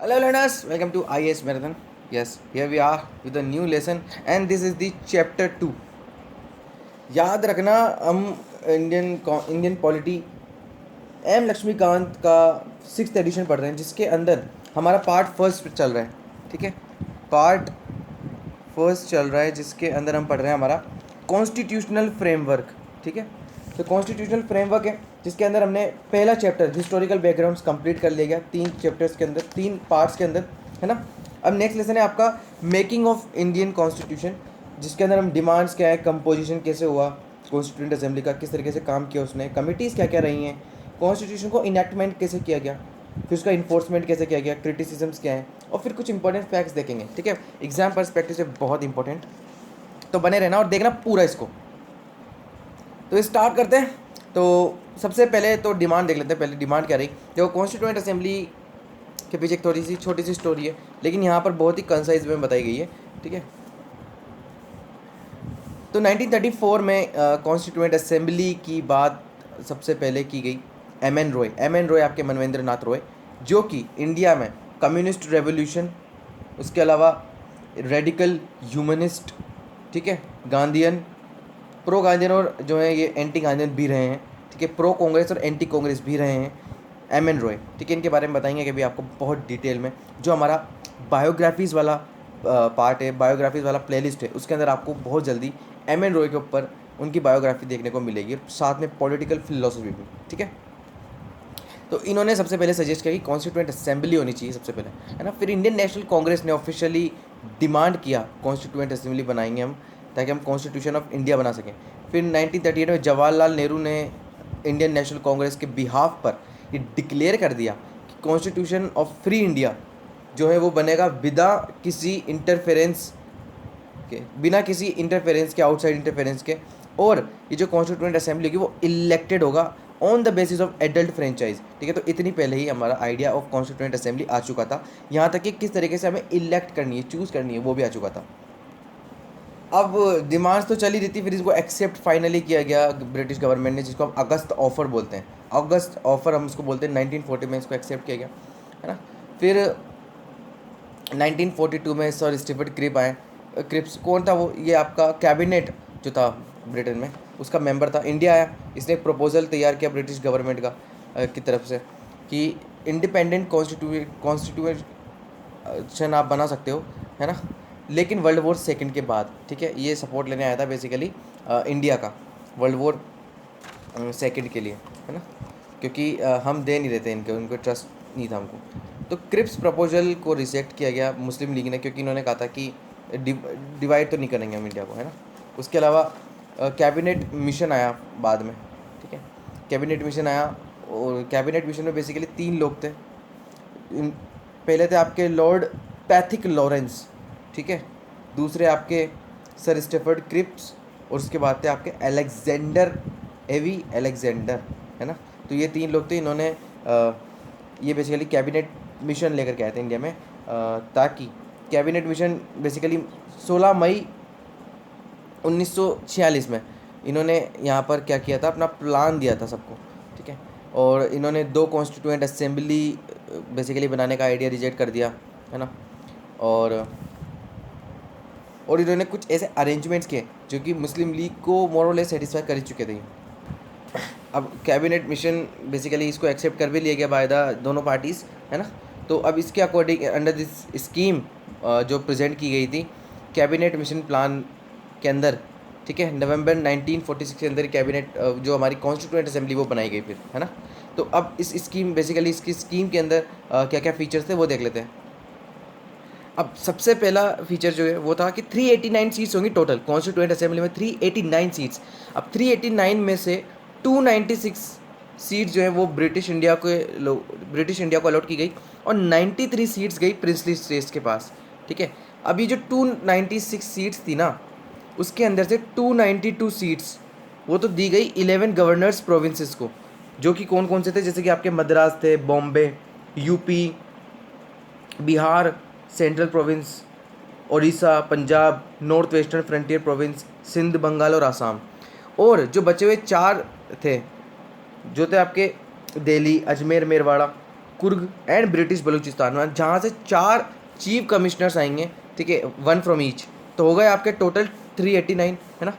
Hello learners, welcome to IAS Marathon. Yes, here we are with a new lesson and this is the chapter 2. याद रखना हम Indian polity M Laxmikant का 6th addition पढ़ रहे हैं जिसके अंदर हमारा पार्ट फर्स्ट चल रहा है. ठीक है, पार्ट फर्स्ट चल रहा है जिसके अंदर हम पढ़ रहे हैं हमारा कॉन्स्टिट्यूशनल फ्रेमवर्क. ठीक है, तो कॉन्स्टिट्यूशनल फ्रेमवर्क है जिसके अंदर हमने पहला चैप्टर हिस्टोरिकल बैकग्राउंड्स कंप्लीट कर लिया गया 3 चैप्टर्स के अंदर, 3 पार्ट्स के अंदर, है ना. अब नेक्स्ट लेसन है आपका मेकिंग ऑफ इंडियन कॉन्स्टिट्यूशन, जिसके अंदर हम डिमांड्स क्या है, कंपोजिशन कैसे हुआ कॉन्स्टिट्यूंट असेंबली का, किस तरीके से काम किया उसने, कमिटीज़ क्या क्या रही हैं, कॉन्स्टिट्यूशन को इनैक्टमेंट कैसे किया गया, फिर उसका इन्फोर्समेंट कैसे किया गया, क्रिटिसिजम्स क्या हैं, और फिर कुछ इंपॉर्टेंट फैक्ट्स देखेंगे. ठीक है, एग्जाम परस्पेक्टिव से बहुत इंपॉर्टेंट, तो बने रहना और देखना पूरा इसको. तो स्टार्ट करते हैं. तो सबसे पहले तो डिमांड देख लेते हैं. पहले डिमांड क्या रही, देखो कॉन्स्टिट्यूएंट असेंबली के पीछे एक थोड़ी सी छोटी सी स्टोरी है, लेकिन यहाँ पर बहुत ही कंसाइज में बताई गई है. ठीक है, तो 1934 में कॉन्स्टिट्यूएंट असेंबली की बात सबसे पहले की गई. एम एन रॉय आपके मनवेंद्र नाथ रॉय, जो कि इंडिया में कम्युनिस्ट रेवोल्यूशन, उसके अलावा रेडिकल ह्यूमनिस्ट, ठीक है, गांधीयन, प्रो गांधीयन और जो है ये एंटी गांधीयन भी रहे हैं. ठीक है, प्रो कांग्रेस और एंटी कांग्रेस भी रहे हैं एम एन रॉय. ठीक है, इनके बारे में बताएंगे कि भी आपको बहुत डिटेल में. जो हमारा बायोग्राफीज़ वाला पार्ट है, बायोग्राफीज़ वाला प्लेलिस्ट है, उसके अंदर आपको बहुत जल्दी एम एन रॉय के ऊपर उनकी बायोग्राफी देखने को मिलेगी, साथ में पॉलिटिकल फिलोसफी भी. ठीक है, तो इन्होंने सबसे पहले सजेस्ट किया कि कॉन्स्टिट्यूएंट असेंबली होनी चाहिए सबसे पहले, है ना. फिर इंडियन नेशनल कांग्रेस ने ऑफिशियली डिमांड किया कॉन्स्टिट्यूएंट असेंबली बनाएंगे हम, ताकि हम कॉन्स्टिट्यूशन ऑफ इंडिया बना सकें. फिर 1938 में जवाहरलाल नेहरू ने इंडियन नेशनल कांग्रेस के बिहाफ पर ये डिक्लेयर कर दिया कि कॉन्स्टिट्यूशन ऑफ फ्री इंडिया जो है वो बनेगा बिना किसी इंटरफेरेंस के, आउटसाइड इंटरफेरेंस के. और ये जो कॉन्स्टिट्यूएंट असेंबली होगी वो इलेक्टेड होगा on the basis of adult franchise. ठीक है, तो इतनी पहले ही हमारा आइडिया ऑफ कॉन्स्टिट्यूएंट असेंबली आ चुका था. यहाँ तक कि किस तरीके से हमें इलेक्ट करनी है, चूज़ करनी है, वो भी आ चुका था. अब डिमांड्स तो चली रही थी, फिर इसको एक्सेप्ट फाइनली किया गया ब्रिटिश गवर्नमेंट ने, जिसको हम अगस्त ऑफर बोलते हैं. अगस्त ऑफर हम इसको बोलते हैं. 1940 में इसको एक्सेप्ट किया गया, है ना. फिर 1942 में सर स्टीफर्ड क्रिप्स कौन था वो, ये आपका कैबिनेट जो था ब्रिटेन में उसका मेंबर था. इंडिया आया, इसने एक प्रपोजल तैयार किया ब्रिटिश गवर्नमेंट का की तरफ से कि इंडिपेंडेंट कॉन्स्टिट्यूशन आप बना सकते हो, है ना, लेकिन वर्ल्ड वॉर सेकंड के बाद. ठीक है, ये सपोर्ट लेने आया था बेसिकली इंडिया का वर्ल्ड वॉर सेकंड के लिए, है ना, क्योंकि हम दे नहीं रहे थे उनको ट्रस्ट नहीं था हमको. तो क्रिप्स प्रपोजल को रिजेक्ट किया गया मुस्लिम लीग ने, क्योंकि इन्होंने कहा था कि डिवाइड तो नहीं करेंगे हम इंडिया को, है ना. उसके अलावा कैबिनेट मिशन आया बाद में. ठीक है, कैबिनेट मिशन आया और कैबिनेट मिशन में बेसिकली 3 लोग थे. पहले थे आपके लॉर्ड पैथिक लॉरेंस, ठीक है, दूसरे आपके सर स्टेफर्ड क्रिप्स, और उसके बाद थे आपके अलेक्जेंडर, है ना. तो ये 3 लोग थे. इन्होंने ये बेसिकली कैबिनेट मिशन लेकर के आए थे इंडिया में, ताकि कैबिनेट मिशन बेसिकली 16 मई 1946 में इन्होंने यहाँ पर क्या किया था, अपना प्लान दिया था सबको. ठीक है, और इन्होंने 2 कॉन्स्टिट्यूएंट असेंबली बेसिकली बनाने का आइडिया रिजेक्ट कर दिया, है ना. और इन्होंने कुछ ऐसे अरेंजमेंट्स किए जो कि मुस्लिम लीग को मोरलेस सेटिस्फाई कर चुके थे. अब कैबिनेट मिशन बेसिकली इसको एक्सेप्ट कर भी लिया गया बाय द दोनों पार्टीज़, है ना. तो अब इसके अकॉर्डिंग अंडर दिस स्कीम जो प्रेजेंट की गई थी कैबिनेट मिशन प्लान के अंदर, ठीक है, नवंबर 1946 के अंदर कैबिनेट जो हमारी कॉन्स्टिट्यूएंट असेंबली वो बनाई गई फिर, है ना. तो अब इस स्कीम बेसिकली इसकी स्कीम के अंदर क्या क्या फीचर्स थे वो देख लेते हैं. अब सबसे पहला फीचर जो है वो था कि 389 सीट्स होंगी टोटल कॉन्स्टिट्यूएंट असेंबली में, 389 सीट्स. अब 389 में से 296 सीट्स जो है वो ब्रिटिश इंडिया को अलॉट की गई और 93 सीट्स गई प्रिंसली स्टेट्स के पास. ठीक है, अब ये जो 296 सीट्स थी ना, उसके अंदर से 292 सीट्स वो तो दी गई 11 गवर्नर्स प्रोविंसेस को, जो कि कौन कौन से थे, जैसे कि आपके मद्रास थे, Bombay, UP, Bihar, central province, Orissa, Punjab, north western frontier province, Sindh, Bengal और आसाम. और जो बचे हुए 4 थे जो थे आपके दिल्ली, अजमेर, मेरवाड़ा, कुर्ग एंड ब्रिटिश बलूचिस्तान, जहाँ से 4 चीफ कमिश्नर्स आएंगे, ठीक है, 1 फ्रॉम ईच। तो हो गए आपके टोटल 389, है ना।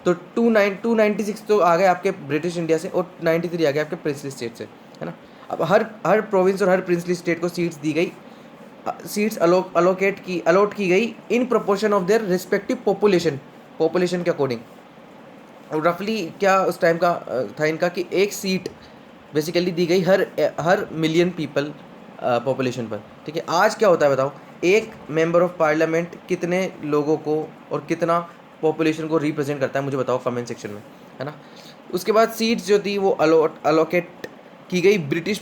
तो 296 तो आ गए आपके ब्रिटिश इंडिया से, और 93 आ गए आपके प्रिंसली स्टेट से, है ना। अब हर प्रोविंस और हर प्रिंसली स्टेट को सीट्स दी गई, सीट्स अलॉट की गई in proportion of their respective population के अकॉर्डिंग। रफली क्या उस टाइम का था इनका कि एक सीट बेसिकली दी गई हर मिलियन पीपल पॉपुलेशन पर, ठीक है। आज क्या होता है बताओ, एक मेंबर ऑफ पार्लियामेंट कितने लोगों को और कितना पॉपुलेशन को रिप्रेजेंट करता है, मुझे बताओ कमेंट सेक्शन में, है ना। उसके बाद सीट्स जो थी वो अलोकेट की गई ब्रिटिश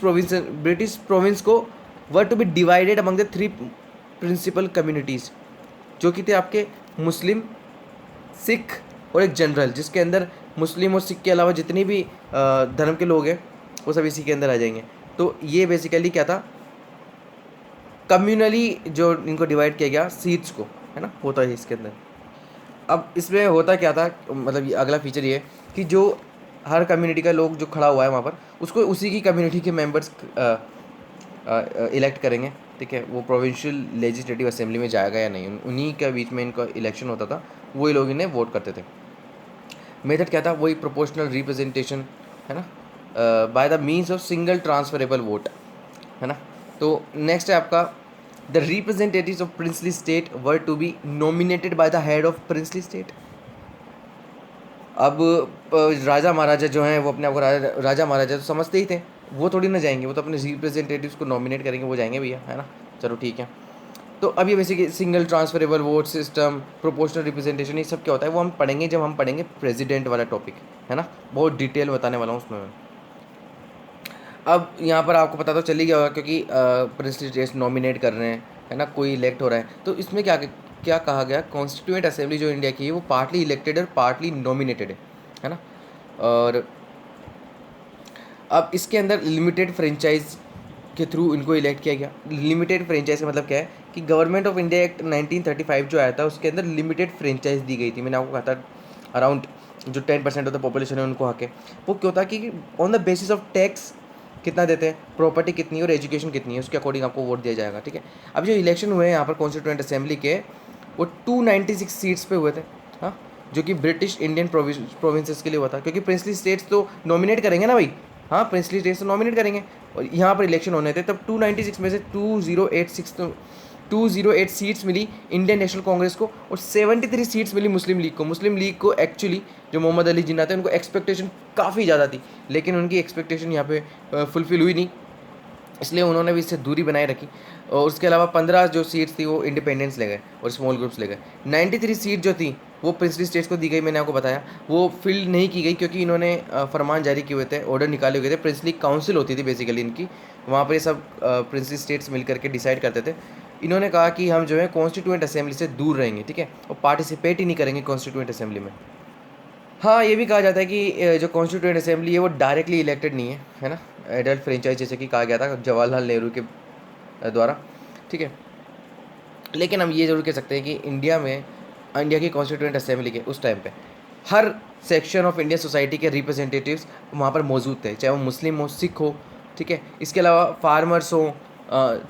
प्रोविंस को, were to be divided among the 3 principal communities, जो कि थे आपके मुस्लिम, सिख और एक जनरल, जिसके अंदर मुस्लिम और सिख के अलावा जितनी भी धर्म के लोग हैं वो सब इसी के अंदर आ जाएंगे। तो ये बेसिकली क्या था, कम्युनली जो इनको डिवाइड किया गया सीट्स को, है ना, होता है इसके अंदर। अब इसमें होता क्या था, मतलब ये अगला फीचर ये है कि जो हर कम्युनिटी का लोग जो खड़ा हुआ है वहाँ पर, उसको उसी की कम्युनिटी के मेंबर्स इलेक्ट करेंगे, ठीक है। वो प्रोविंशियल लेजिस्लेटिव असेंबली में जाएगा या नहीं, उन्हीं के बीच में इनका इलेक्शन होता था, वही लोग इन्हें वोट करते थे। मेथड क्या था, वही प्रोपोर्शनल रिप्रेजेंटेशन, है ना, by the means of single transferable vote, है ना। तो नेक्स्ट है आपका, the representatives of princely state were to be nominated by the head of princely state. अब राजा महाराजा जो हैं वो अपने आप को राजा महाराजा तो समझते ही थे, वो थोड़ी ना जाएंगे, वो तो अपने रिप्रेजेंटेटिव्स को नॉमिनेट करेंगे, वो जाएंगे भैया, है ना। चलो ठीक है। तो अब ये basically single transferable vote system, proportional representation, ये सब क्या होता है वो हम पढ़ेंगे जब हम पढ़ेंगे प्रेसिडेंट वाला टॉपिक, है ना। बहुत डिटेल बताने वाला हूँ उसमें मैं। अब यहाँ पर आपको पता तो चल ही गया होगा, क्योंकि प्रिंसली स्टेट्स नॉमिनेट कर रहे हैं, है ना, कोई इलेक्ट हो रहा है। तो इसमें क्या क्या कहा गया, कॉन्स्टिट्यूएंट असेंबली जो इंडिया की है वो पार्टली इलेक्टेड और पार्टली नॉमिनेटेड है ना। और अब इसके अंदर लिमिटेड फ्रेंचाइज के थ्रू इनको इलेक्ट किया गया। लिमिटेड फ्रेंचाइज का मतलब क्या है कि गवर्नमेंट ऑफ इंडिया एक्ट 1935 जो आया था उसके अंदर लिमिटेड फ्रेंचाइज दी गई थी। मैंने आपको कहा था अराउंड जो 10% ऑफ द पॉपुलेशन है उनको हक है। वो क्यों था कि on the basis of tax कितना देते हैं, प्रॉपर्टी कितनी है और एजुकेशन कितनी है, उसके अकॉर्डिंग आपको वोट दिया जाएगा, ठीक है। अब जो इलेक्शन हुए हैं यहाँ पर कॉन्स्टिट्यूएंट असेंबली के, वो 296 सीट्स पे हुए थे, हाँ, जो कि ब्रिटिश इंडियन प्रोविंसेस के लिए हुआ था, क्योंकि प्रिंसली स्टेट्स तो नॉमिनेट करेंगे ना भाई, हाँ, प्रिंसली स्टेट्स तो नॉमिनेट करेंगे, और यहाँ पर इलेक्शन होने थे। तब 296 में से 208 सीट्स मिली इंडियन नेशनल कांग्रेस को, और 73 सीट्स मिली मुस्लिम लीग को। मुस्लिम लीग को एक्चुअली जो मोहम्मद अली जिन्ना थे उनको एक्सपेक्टेशन काफ़ी ज़्यादा थी, लेकिन उनकी एक्सपेक्टेशन यहाँ पे फुलफिल हुई नहीं, इसलिए उन्होंने भी इससे दूरी बनाए रखी। और उसके अलावा 15 जो सीट्स थी वो इंडिपेंडेंस ले गए और स्मॉल ग्रुप्स ले गए। 93 सीट जो थी वो प्रिंसली स्टेट्स को दी गई, मैंने आपको बताया। वो फिल नहीं की गई क्योंकि इन्होंने फरमान जारी किए हुए थे, ऑर्डर निकाले हुए थे। प्रिंसली काउंसिल होती थी बेसिकली इनकी, वहाँ पर ये सब प्रिंसली स्टेट्स मिल करके डिसाइड करते थे। इन्होंने कहा कि हम जो है कॉन्स्टिट्यूएंट असेंबली से दूर रहेंगे, ठीक है, और पार्टिसिपेट ही नहीं करेंगे कॉन्स्टिट्यूएंट असेंबली में। हाँ, ये भी कहा जाता है कि जो कॉन्स्टिट्यूएंट असेंबली है वो डायरेक्टली इलेक्टेड नहीं है ना, एडल्ट फ्रेंचाइज जैसे कि कहा गया था जवाहरलाल नेहरू के द्वारा, ठीक है। लेकिन हम ये ज़रूर कह सकते हैं कि इंडिया की कॉन्स्टिट्यूएंट असेंबली के उस टाइम पे हर सेक्शन ऑफ इंडियन सोसाइटी के रिप्रेजेंटेटिव्स वहाँ पर मौजूद थे, चाहे वो मुस्लिम हो, सिख हो, ठीक है। इसके अलावा फार्मर्स हो,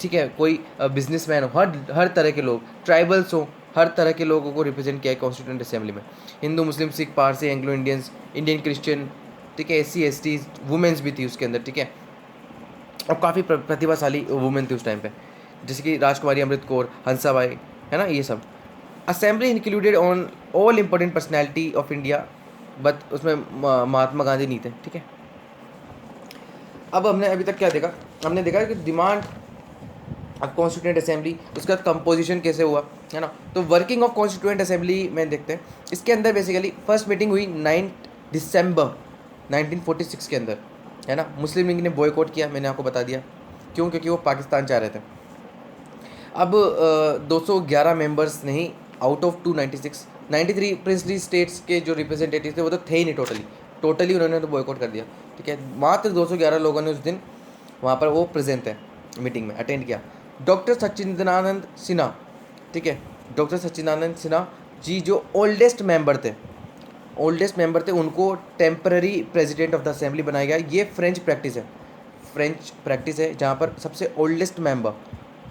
ठीक है, कोई बिजनेसमैन हो, हर तरह के लोग, ट्राइबल्स हो, हर तरह के लोगों को रिप्रेजेंट किया है कॉन्स्टिट्यूएंट असेंबली में। Hindu, Muslim, Sikh, Parsi, Anglo Indians, Indian Christian, ठीक है, SC ST, वुमेंस भी थी उसके अंदर, ठीक है। और काफ़ी प्रतिभाशाली वुमेन थी उस टाइम पे, जैसे कि राजकुमारी अमृत कौर, हंसाबाई, है ना, ये सब। Assembly included on all important personality of India, but उसमें महात्मा गांधी नहीं थे, ठीक है। अब हमने अभी तक क्या देखा, हमने देखा कि डिमांड अब कॉन्स्टिट्यूएंट असेंबली, उसका कंपोजिशन कैसे हुआ, है ना। तो वर्किंग ऑफ कॉन्स्टिट्यूएंट असेंबली में देखते हैं। इसके अंदर बेसिकली फर्स्ट मीटिंग हुई 9 दिसंबर 1946 के अंदर, है ना। मुस्लिम लीग ने बॉयकॉट किया, मैंने आपको बता दिया क्यों, क्योंकि वो पाकिस्तान चाह रहे थे। अब 211 मेंबर्स नहीं, आउट ऑफ 296, 93 प्रिंसली स्टेट्स के जो रिप्रेजेंटेटिव थे वो तो थे ही नहीं, टोटली उन्होंने तो बॉयकॉट कर दिया, ठीक है। मात्र 211 लोगों ने उस दिन वहाँ पर वो प्रेजेंट थे, मीटिंग में अटेंड किया। डॉक्टर सच्चिदानंद सिन्हा, ठीक है, डॉक्टर सच्चिदानंद सिन्हा जी जो ओल्डेस्ट मेंबर थे, उनको temporary president of the assembly बनाया गया। ये फ्रेंच प्रैक्टिस है, फ्रेंच प्रैक्टिस है जहाँ पर सबसे ओल्डेस्ट मेंबर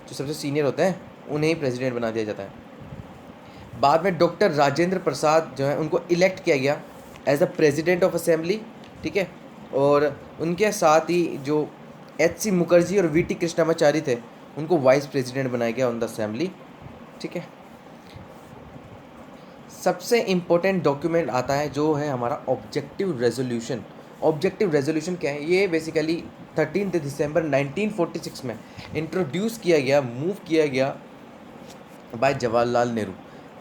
जो सबसे सीनियर होते हैं उन्हें ही प्रेसिडेंट बना दिया जाता है। बाद में डॉक्टर राजेंद्र प्रसाद जो है उनको इलेक्ट किया गया as the president of assembly, ठीक है। और उनके साथ ही जो एच.सी. मुखर्जी और वी.टी. कृष्णामाचारी थे उनको वाइस प्रेसिडेंट बनाया गया ऑन द असेंबली, ठीक है। सबसे इम्पोर्टेंट डॉक्यूमेंट आता है जो है हमारा ऑब्जेक्टिव रेजोल्यूशन। ऑब्जेक्टिव रेजोल्यूशन क्या है? ये बेसिकली 13 दिसंबर 1946 में इंट्रोड्यूस किया गया, मूव किया गया बाय जवाहरलाल नेहरू।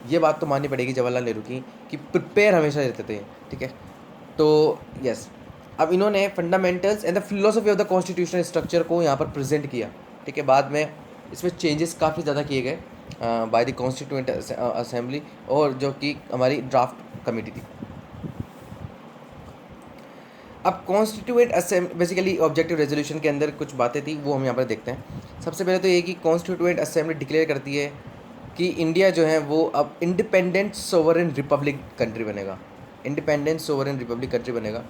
ये बात तो माननी पड़ेगी जवाहरलाल नेहरू की कि प्रिपेयर हमेशा रहते थे, ठीक है। तो यस, अब इन्होंने fundamentals and the philosophy of the constitutional structure को यहाँ पर प्रेजेंट किया, ठीक है। बाद में इसमें चेंजेस काफ़ी ज़्यादा किए गए बाय द कॉन्स्टिट्यूएंट असेंबली, और जो कि हमारी ड्राफ्ट कमेटी थी। अब constituent assembly basically objective resolution के अंदर कुछ बातें थी वो हम यहाँ पर देखते हैं। सबसे पहले तो ये कि कॉन्स्टिट्यूएंट असेंबली डिक्लेयर करती है कि इंडिया जो है वो अब इंडिपेंडेंट सोवरेन रिपब्लिक कंट्री बनेगा, इंडिपेंडेंट सोवरेन रिपब्लिक कंट्री बनेगा,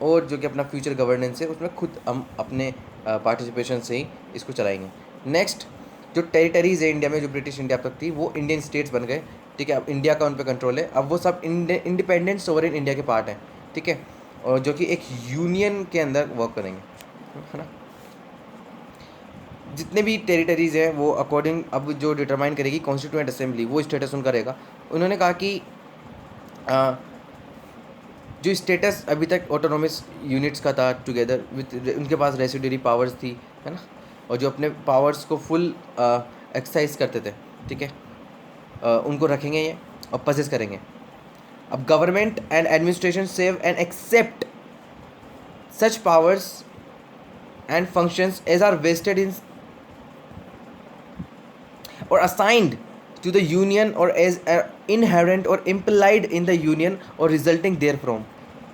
और जो कि अपना फ्यूचर गवर्नेंस है उसमें खुद हम अपने पार्टिसिपेशन से ही इसको चलाएंगे। नेक्स्ट, जो टेरिटरीज़ है इंडिया में जो ब्रिटिश इंडिया अब तक थी वो इंडियन स्टेट्स बन गए, ठीक है। अब इंडिया का उन पर कंट्रोल है, अब वो सब इंडिपेंडेंट सोवरेन इंडिया के पार्ट हैं, ठीक है, और जो कि एक यूनियन के अंदर वर्क करेंगे, है ना। जितने भी टेरिटरीज़ हैं वो अकॉर्डिंग अब जो डिटरमाइन करेगी कॉन्स्टिट्यूएंट असेंबली वो स्टेटस उनका रहेगा। उन्होंने कहा कि जो स्टेटस अभी तक ऑटोनोमस यूनिट्स का था टुगेदर विद उनके पास रेसिड्यूरी पावर्स थी, है ना, और जो अपने पावर्स को फुल एक्सरसाइज करते थे, ठीक है, उनको रखेंगे ये और पजेस करेंगे। अब government and administration save and except such powers and functions as are vested in or assigned to the union or as inherent or implied in the union or resulting therefrom,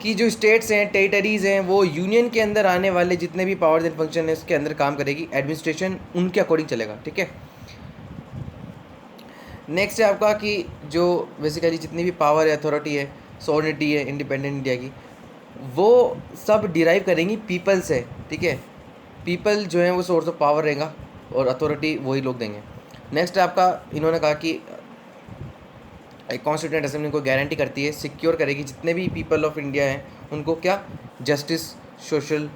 कि जो states हैं territories हैं वो union के अंदर आने वाले जितने भी पावर्स एंड फंक्शन है उसके अंदर काम करेगी, एडमिनिस्ट्रेशन उनके अकॉर्डिंग चलेगा, ठीक है। नेक्स्ट है आपका कि जो बेसिकली जितनी भी पावर है, अथॉरिटी है, सॉवरेनिटी है इंडिपेंडेंट इंडिया की, वो सब डिराइव करेंगी पीपल से, ठीक है। पीपल जो है वो सोर्स ऑफ पावर रहेगा और अथॉरिटी वही लोग देंगे। नेक्स्ट आपका इन्होंने कहा कि कॉन्स्टिट्यूएंट असेंबली को गारंटी करती है, सिक्योर करेगी जितने भी पीपल ऑफ इंडिया हैं उनको क्या, justice, social,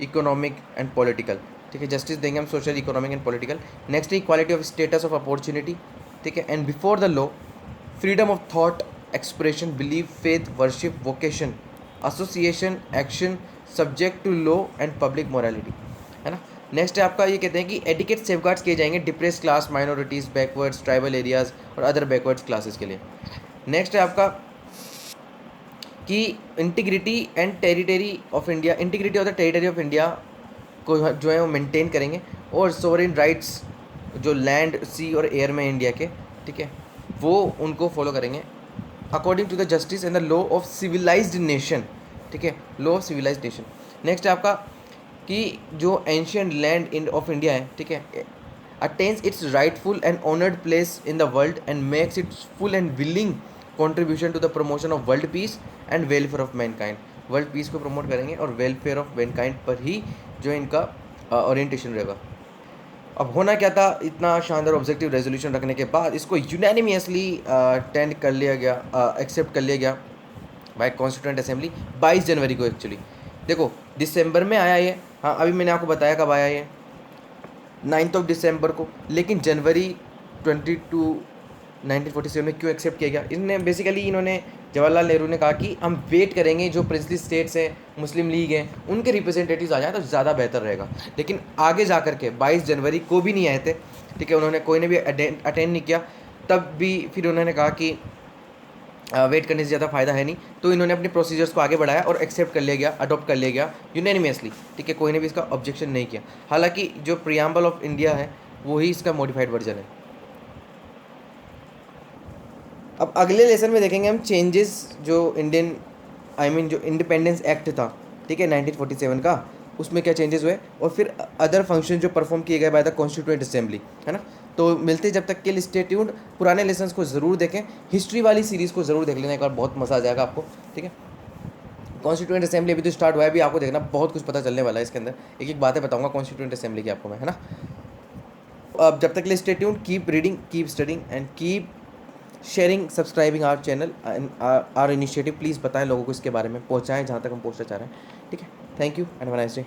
economic and political, ठीक है। जस्टिस देंगे हम, social, economic and political. Next equality of status of opportunity, ठीक है, and before the law, freedom of thought, expression, believe, faith, worship, vocation, association, action, subject to law and public morality, है ना। Next है आपका ये कहते हैं कि एडिकेट सेफगार्ड्स किए जाएंगे depress class, minorities, backwards, tribal areas और अदर बैकवर्ड्स क्लासेस के लिए। नेक्स्ट है आपका कि integrity and territory of India, integrity of the territory of India को जो है वो मेंटेन करेंगे, और सोवरेन राइट्स जो लैंड, सी और एयर में इंडिया के, ठीक है, वो उनको फॉलो करेंगे according to the justice and the law of civilised nation, ठीक है, law of civilised nation. Next है आपका कि जो ancient land in of India है, ठीक है, attains its rightful and honoured place in the world and makes its full and willing contribution to the promotion of world peace and welfare of mankind. World peace को promote करेंगे और welfare of Mankind पर ही जो इनका orientation रहेगा। अब होना क्या था, इतना शानदार ऑब्जेक्टिव रेजोल्यूशन रखने के बाद इसको यूनानिमसली टेंड कर लिया गया, एक्सेप्ट कर लिया गया बाय कॉन्स्टिट्यूएंट असेंबली 22 जनवरी को। एक्चुअली देखो दिसंबर में आया ये, हाँ अभी मैंने आपको बताया कब आया ये, 9 दिसंबर को, लेकिन जनवरी 22 1947 में क्यों एक्सेप्ट किया गया? इन्होंने जवाहरलाल नेहरू ने कहा कि हम वेट करेंगे जो प्रिंसली स्टेट्स हैं, मुस्लिम लीग हैं, उनके रिप्रेजेंटेटिव्स आ जाएँ तो ज़्यादा बेहतर रहेगा। लेकिन आगे जा कर के 22 जनवरी को भी नहीं आए थे, ठीक है, उन्होंने कोई ने भी अटेंड नहीं किया, तब भी फिर उन्होंने कहा कि वेट करने से ज़्यादा फ़ायदा है नहीं, तो इन्होंने अपने प्रोसीजर्स को आगे बढ़ाया और एक्सेप्ट कर लिया गया, अडॉप्ट कर लिया गया यूनानिमसली, ठीक है, कोई ने भी इसका ऑब्जेक्शन नहीं किया। हालांकि जो प्रियम्बल ऑफ इंडिया है वही इसका मॉडिफाइड वर्जन है। अब अगले लेसन में देखेंगे हम चेंजेस जो जो इंडिपेंडेंस एक्ट था, ठीक है, 1947 का, उसमें क्या चेंजेस हुए, और फिर अदर फंक्शन जो परफॉर्म किए गए बाय द कॉन्स्टिट्यूएंट असेंबली, है ना। तो मिलते जब तक के लिए स्टे ट्यून्ड, पुराने लेसन्स को ज़रूर देखें, हिस्ट्री वाली सीरीज़ को ज़रूर देख लेना एक बार, बहुत मज़ा आ जाएगा आपको, ठीक है। कॉन्स्टिट्यूएंट असेंबली अभी तो स्टार्ट हुआ है, अभी आपको देखना बहुत कुछ पता चलने वाला है इसके अंदर, एक एक बातें बताऊंगा कॉन्स्टिट्यूएंट असेंबली की आपको मैं, है ना। अब जब तक के लिए stay tuned, keep reading, keep studying and keep sharing, subscribing our channel and our initiative. Please बताएं लोगों को इसके बारे में, पहुंचाएं जहां तक हम पहुंचना चाह रहे हैं, ठीक है। Thank you and have a nice day.